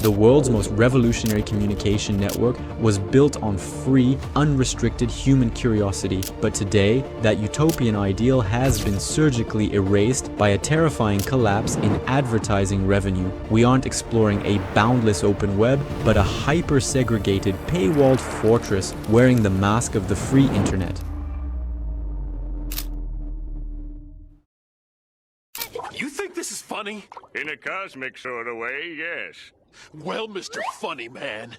The world's most revolutionary communication network was built on free, unrestricted human curiosity. But today, that utopian ideal has been surgically erased by a terrifying collapse in advertising revenue. We aren't exploring a boundless open web, but a hyper-segregated, paywalled fortress wearing the mask of the free internet. You think this is funny? In a cosmic sort of way, yes. Well, Mr. Funny Man,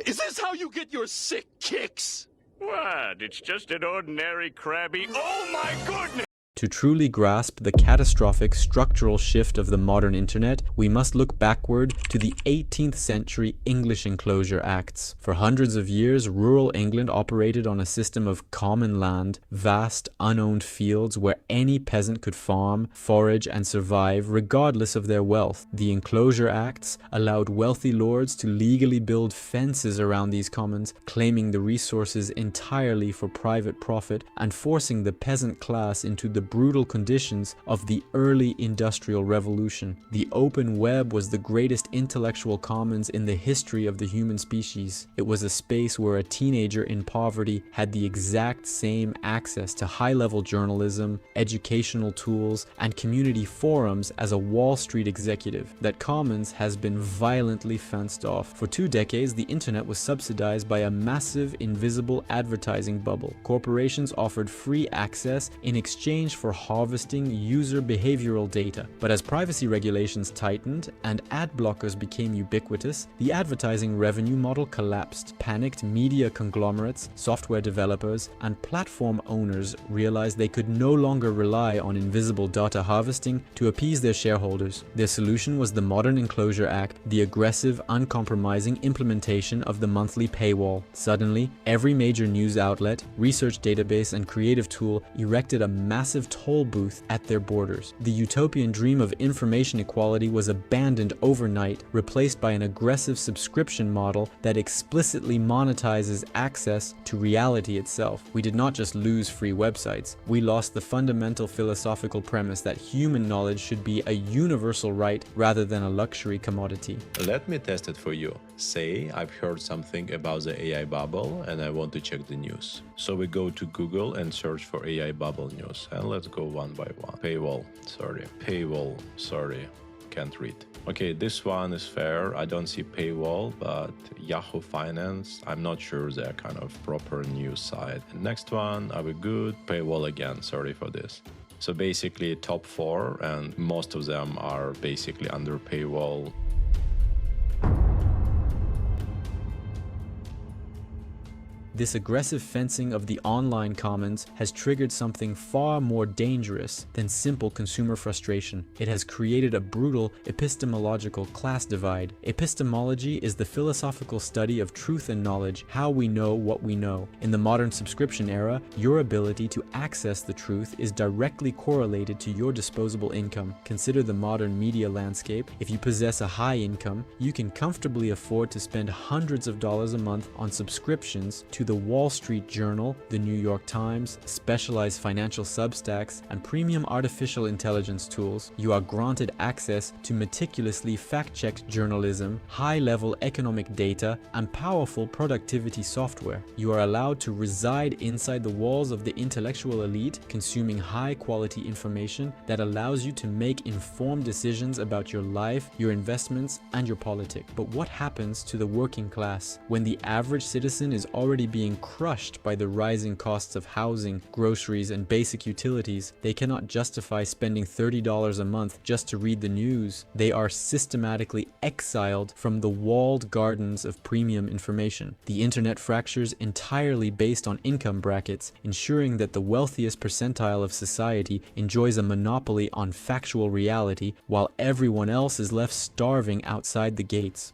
is this how you get your sick kicks? What? It's just an ordinary crabby... Oh my goodness! To truly grasp the catastrophic structural shift of the modern internet, we must look backward to the 18th century English Enclosure Acts. For hundreds of years, rural England operated on a system of common land, vast, unowned fields where any peasant could farm, forage, and survive regardless of their wealth. The Enclosure Acts allowed wealthy lords to legally build fences around these commons, claiming the resources entirely for private profit and forcing the peasant class into the brutal conditions of the early industrial revolution. The open web was the greatest intellectual commons in the history of the human species. It was a space where a teenager in poverty had the exact same access to high-level journalism, educational tools, and community forums as a Wall Street executive. That commons has been violently fenced off. For 2 decades, the internet was subsidized by a massive invisible advertising bubble. Corporations offered free access in exchange for harvesting user behavioral data. But as privacy regulations tightened and ad blockers became ubiquitous, the advertising revenue model collapsed. Panicked media conglomerates, software developers, and platform owners realized they could no longer rely on invisible data harvesting to appease their shareholders. Their solution was the modern Enclosure Act, the aggressive, uncompromising implementation of the monthly paywall. Suddenly, every major news outlet, research database, and creative tool erected a massive toll booth at their borders. The utopian dream of information equality was abandoned overnight, replaced by an aggressive subscription model that explicitly monetizes access to reality itself. We did not just lose free websites, we lost the fundamental philosophical premise that human knowledge should be a universal right rather than a luxury commodity. Let me test it for you. Say I've heard something about the AI bubble and I want to check the news. So we go to Google and search for AI bubble news, and let's go one by one. Paywall, sorry, can't read. Okay, this one is fair. I don't see paywall, but Yahoo Finance, I'm not sure they're kind of proper news site. And next one, are we good? Paywall again, sorry for this. So basically top 4, and most of them are basically under paywall. This aggressive fencing of the online commons has triggered something far more dangerous than simple consumer frustration. It has created a brutal epistemological class divide. Epistemology is the philosophical study of truth and knowledge, how we know what we know. In the modern subscription era, your ability to access the truth is directly correlated to your disposable income. Consider the modern media landscape. If you possess a high income, you can comfortably afford to spend hundreds of dollars a month on subscriptions to the Wall Street Journal, the New York Times, specialized financial substacks, and premium artificial intelligence tools. You are granted access to meticulously fact-checked journalism, high-level economic data, and powerful productivity software. You are allowed to reside inside the walls of the intellectual elite, consuming high-quality information that allows you to make informed decisions about your life, your investments, and your politics. But what happens to the working class when the average citizen is already being crushed by the rising costs of housing, groceries, and basic utilities? They cannot justify spending $30 a month just to read the news. They are systematically exiled from the walled gardens of premium information. The internet fractures entirely based on income brackets, ensuring that the wealthiest percentile of society enjoys a monopoly on factual reality, while everyone else is left starving outside the gates.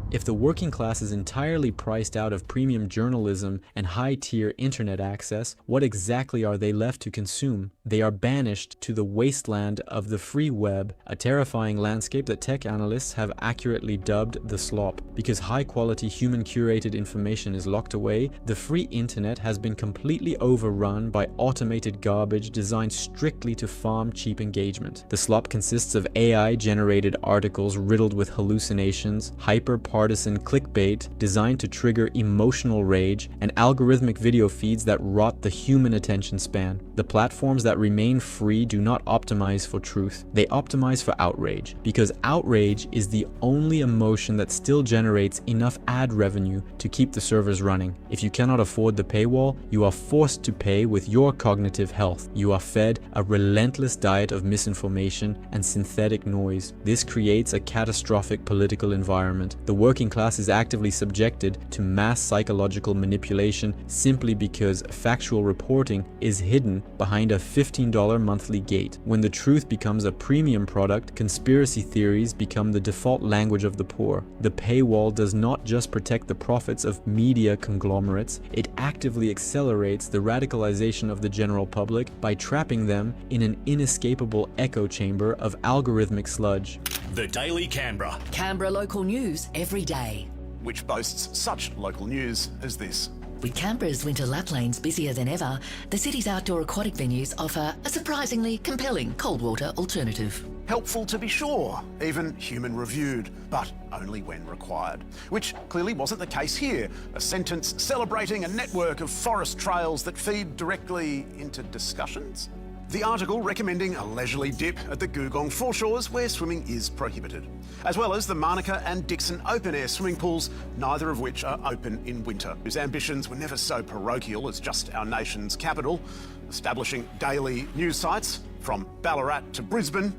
If the working class is entirely priced out of premium journalism and high-tier internet access, what exactly are they left to consume? They are banished to the wasteland of the free web, a terrifying landscape that tech analysts have accurately dubbed the slop. Because high-quality human-curated information is locked away, the free internet has been completely overrun by automated garbage designed strictly to farm cheap engagement. The slop consists of AI-generated articles riddled with hallucinations, hyper-partisan clickbait designed to trigger emotional rage, and algorithmic video feeds that rot the human attention span. The platforms that remain free do not optimize for truth. They optimize for outrage, because outrage is the only emotion that still generates enough ad revenue to keep the servers running. If you cannot afford the paywall, you are forced to pay with your cognitive health. You are fed a relentless diet of misinformation and synthetic noise. This creates a catastrophic political environment. The working class is actively subjected to mass psychological manipulation simply because factual reporting is hidden behind a $15 monthly gate. When the truth becomes a premium product, conspiracy theories become the default language of the poor. The paywall does not just protect the profits of media conglomerates, it actively accelerates the radicalization of the general public by trapping them in an inescapable echo chamber of algorithmic sludge. The Daily Canberra. Canberra local news every day. Which boasts such local news as this. With Canberra's winter lap lanes busier than ever, the city's outdoor aquatic venues offer a surprisingly compelling cold water alternative. Helpful to be sure, even human reviewed, but only when required. Which clearly wasn't the case here. A sentence celebrating a network of forest trails that feed directly into discussions. The article recommending a leisurely dip at the Googong foreshores where swimming is prohibited, as well as the Manuka and Dixon open-air swimming pools, neither of which are open in winter, whose ambitions were never so parochial as just our nation's capital, establishing daily news sites from Ballarat to Brisbane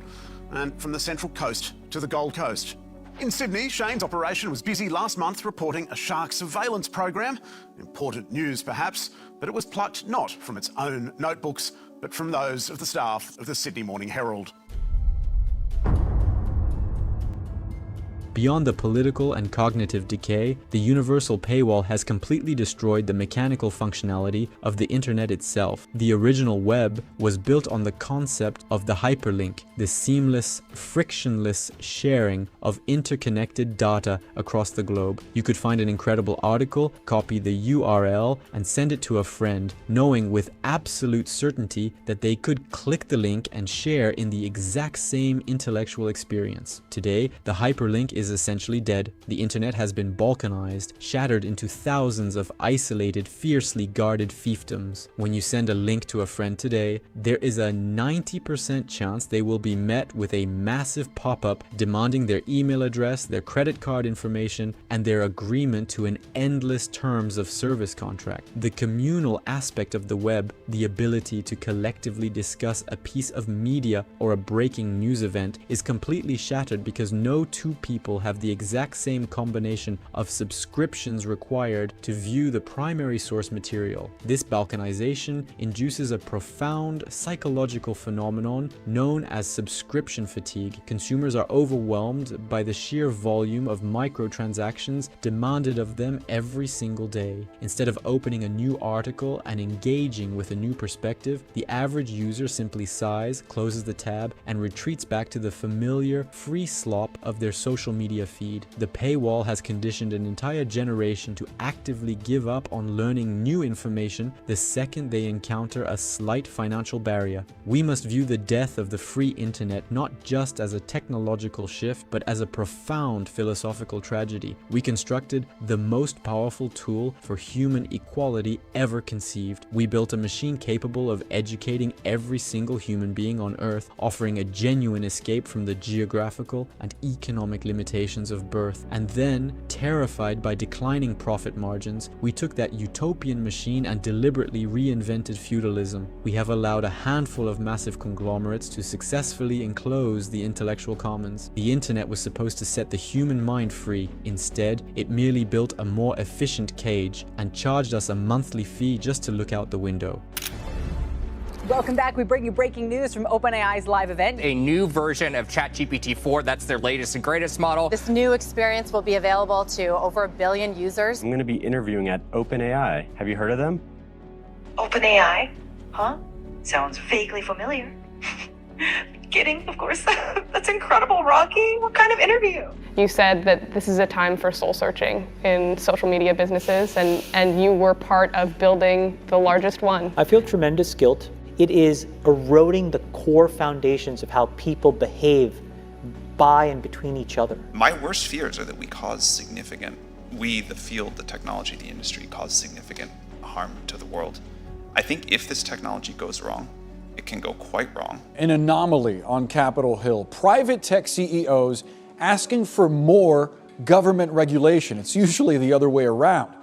and from the Central Coast to the Gold Coast. In Sydney, Shane's operation was busy last month reporting a shark surveillance program. Important news perhaps, but it was plucked not from its own notebooks, but from those of the staff of the Sydney Morning Herald. Beyond the political and cognitive decay, the universal paywall has completely destroyed the mechanical functionality of the internet itself. The original web was built on the concept of the hyperlink, the seamless, frictionless sharing of interconnected data across the globe. You could find an incredible article, copy the URL, and send it to a friend, knowing with absolute certainty that they could click the link and share in the exact same intellectual experience. Today, the hyperlink is essentially dead. The internet has been balkanized, shattered into thousands of isolated, fiercely guarded fiefdoms. When you send a link to a friend today, there is a 90% chance they will be met with a massive pop-up demanding their email address, their credit card information, and their agreement to an endless terms of service contract. The communal aspect of the web, the ability to collectively discuss a piece of media or a breaking news event, is completely shattered because no two people have the exact same combination of subscriptions required to view the primary source material. This balkanization induces a profound psychological phenomenon known as subscription fatigue. Consumers are overwhelmed by the sheer volume of microtransactions demanded of them every single day. Instead of opening a new article and engaging with a new perspective, the average user simply sighs, closes the tab, and retreats back to the familiar free slop of their social media feed. The paywall has conditioned an entire generation to actively give up on learning new information the second they encounter a slight financial barrier. We must view the death of the free internet not just as a technological shift, but as a profound philosophical tragedy. We constructed the most powerful tool for human equality ever conceived. We built a machine capable of educating every single human being on Earth, offering a genuine escape from the geographical and economic limitations of birth. And then, terrified by declining profit margins, we took that utopian machine and deliberately reinvented feudalism. We have allowed a handful of massive conglomerates to successfully enclose the intellectual commons. The internet was supposed to set the human mind free. Instead, it merely built a more efficient cage and charged us a monthly fee just to look out the window. Welcome back. We bring you breaking news from OpenAI's live event. A new version of ChatGPT-4, that's their latest and greatest model. This new experience will be available to over 1 billion users. I'm going to be interviewing at OpenAI. Have you heard of them? OpenAI? Huh? Sounds vaguely familiar. Kidding, of course. That's incredible, Rocky. What kind of interview? You said that this is a time for soul searching in social media businesses, and you were part of building the largest one. I feel tremendous guilt. It is eroding the core foundations of how people behave by and between each other. My worst fears are that we, the field, the technology, the industry, cause significant harm to the world. I think if this technology goes wrong, it can go quite wrong. An anomaly on Capitol Hill. Private tech CEOs asking for more government regulation. It's usually the other way around.